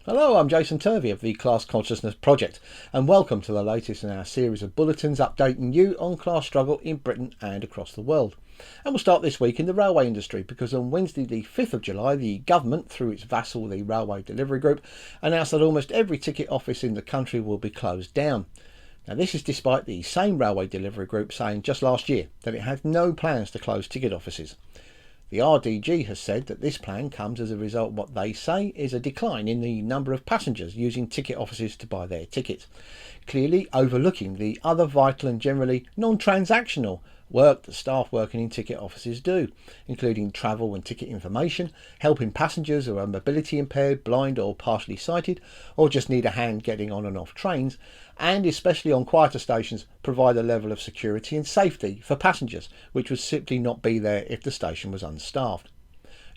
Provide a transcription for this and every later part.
Hello, I'm Jason Turvey of the Class Consciousness Project, and welcome to the latest in our series of bulletins updating you on class struggle in Britain and across the world. And we'll start this week in the railway industry, because on Wednesday the 5th of July the government, through its vassal the Railway Delivery Group, announced that almost every ticket office in the country will be closed down. Now, this is despite the same Railway Delivery Group saying just last year that it had no plans to close ticket offices. The RDG has said that this plan comes as a result of what they say is a decline in the number of passengers using ticket offices to buy their tickets, clearly overlooking the other vital and generally non-transactional work that staff working in ticket offices do, including travel and ticket information, helping passengers who are mobility impaired, blind or partially sighted, or just need a hand getting on and off trains, and especially on quieter stations provide a level of security and safety for passengers which would simply not be there if the station was unstaffed.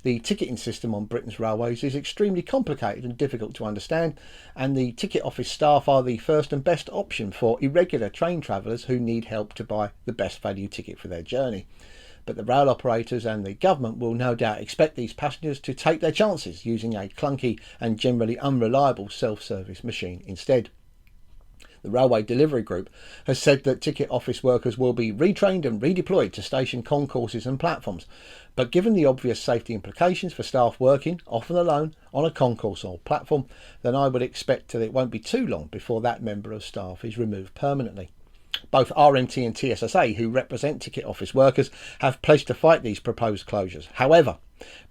The ticketing system on Britain's railways is extremely complicated and difficult to understand, and the ticket office staff are the first and best option for irregular train travellers who need help to buy the best value ticket for their journey. But the rail operators and the government will no doubt expect these passengers to take their chances using a clunky and generally unreliable self-service machine instead. The Railway Delivery Group has said that ticket office workers will be retrained and redeployed to station concourses and platforms, but given the obvious safety implications for staff working, often alone, on a concourse or platform, then I would expect that it won't be too long before that member of staff is removed permanently. Both RMT and TSSA, who represent ticket office workers, have pledged to fight these proposed closures. However,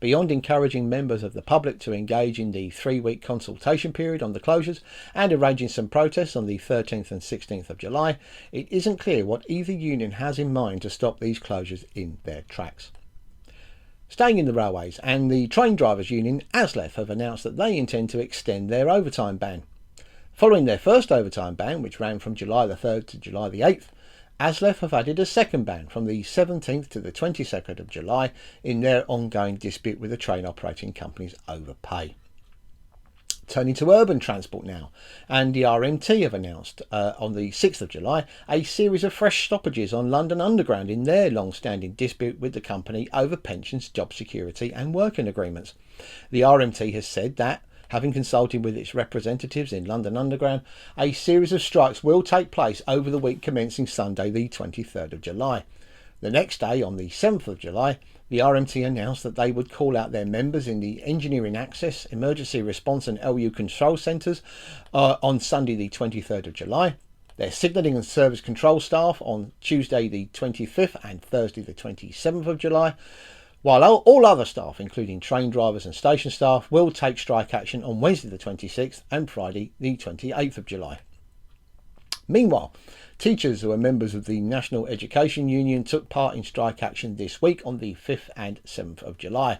beyond encouraging members of the public to engage in the 3-week consultation period on the closures and arranging some protests on the 13th and 16th of July, it isn't clear what either union has in mind to stop these closures in their tracks. Staying in the railways, and the train drivers union ASLEF have announced that they intend to extend their overtime ban. Following their first overtime ban, which ran from July the 3rd to July the 8th, ASLEF have added a second ban from the 17th to the 22nd of July in their ongoing dispute with the train operating companies over pay. Turning to urban transport now, and the RMT have announced on the 6th of July a series of fresh stoppages on London Underground in their long-standing dispute with the company over pensions, job security and working agreements. The RMT has said that, having consulted with its representatives in London Underground, a series of strikes will take place over the week commencing Sunday the 23rd of July. The next day, on the 7th of July, the RMT announced that they would call out their members in the Engineering Access, Emergency Response and LU Control Centres on Sunday the 23rd of July, their Signalling and Service Control staff on Tuesday the 25th and Thursday the 27th of July, while all other staff, including train drivers and station staff, will take strike action on Wednesday the 26th and Friday the 28th of July. Meanwhile, teachers who are members of the National Education Union took part in strike action this week on the 5th and 7th of July.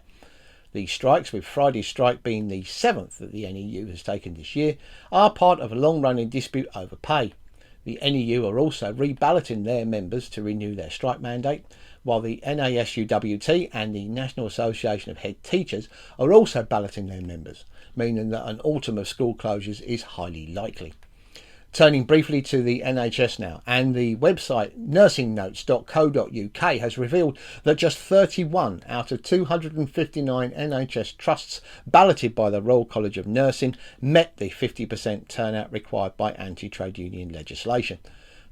The strikes, with Friday's strike being the 7th that the NEU has taken this year, are part of a long-running dispute over pay. The NEU are also reballoting their members to renew their strike mandate, while the NASUWT and the National Association of Head Teachers are also balloting their members, meaning that an autumn of school closures is highly likely. Turning briefly to the NHS now, and the website nursingnotes.co.uk has revealed that just 31 out of 259 NHS trusts balloted by the Royal College of Nursing met the 50% turnout required by anti-trade union legislation.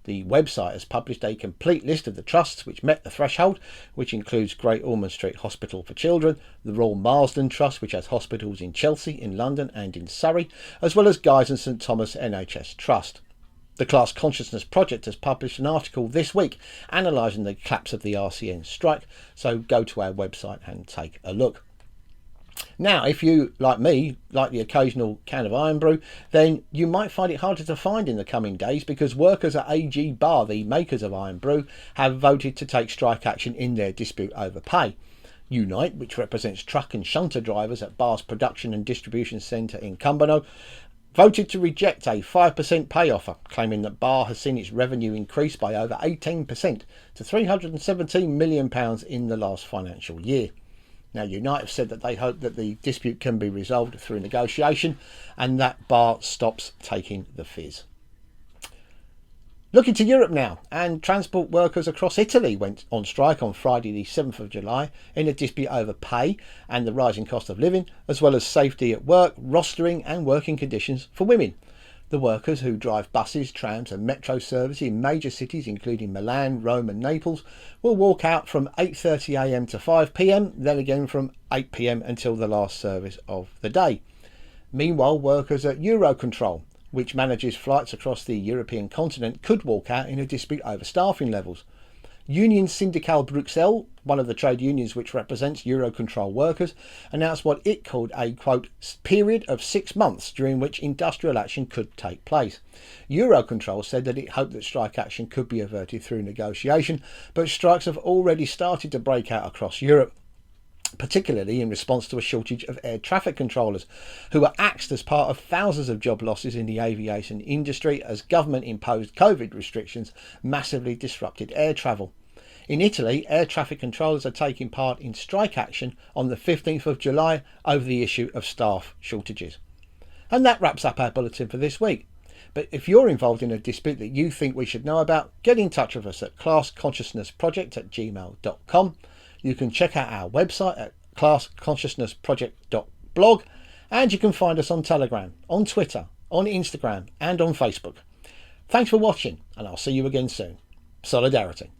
The website has published a complete list of the trusts which met the threshold, which includes Great Ormond Street Hospital for Children, the Royal Marsden Trust, which has hospitals in Chelsea, in London and in Surrey, as well as Guy's and St Thomas NHS Trust. The Class Consciousness Project has published an article this week analysing the collapse of the RCN strike, so go to our website and take a look. Now, if you, like me, like the occasional can of iron brew, then you might find it harder to find in the coming days, because workers at AG Bar, the makers of iron brew, have voted to take strike action in their dispute over pay. Unite, which represents truck and shunter drivers at Bar's production and distribution centre in Cumbernauld, voted to reject a 5% pay offer, claiming that Bar has seen its revenue increase by over 18% to £317 million in the last financial year. Now, Unite have said that they hope that the dispute can be resolved through negotiation and that Bar stops taking the fizz. Looking to Europe now, and transport workers across Italy went on strike on Friday the 7th of July in a dispute over pay and the rising cost of living, as well as safety at work, rostering and working conditions for women. The workers, who drive buses, trams and metro service in major cities including Milan, Rome and Naples, will walk out from 8:30am to 5pm, then again from 8pm until the last service of the day. Meanwhile, workers at Eurocontrol, which manages flights across the European continent, could walk out in a dispute over staffing levels. Union Syndicale Bruxelles, one of the trade unions which represents Eurocontrol workers, announced what it called a, quote, period of 6 months during which industrial action could take place. Eurocontrol said that it hoped that strike action could be averted through negotiation, but strikes have already started to break out across Europe, particularly in response to a shortage of air traffic controllers, who were axed as part of thousands of job losses in the aviation industry as government-imposed COVID restrictions massively disrupted air travel. In Italy, air traffic controllers are taking part in strike action on the 15th of July over the issue of staff shortages. And that wraps up our bulletin for this week. But if you're involved in a dispute that you think we should know about, get in touch with us at classconsciousnessproject@gmail.com. You can check out our website at classconsciousnessproject.blog, and you can find us on Telegram, on Twitter, on Instagram and on Facebook. Thanks for watching, and I'll see you again soon. Solidarity.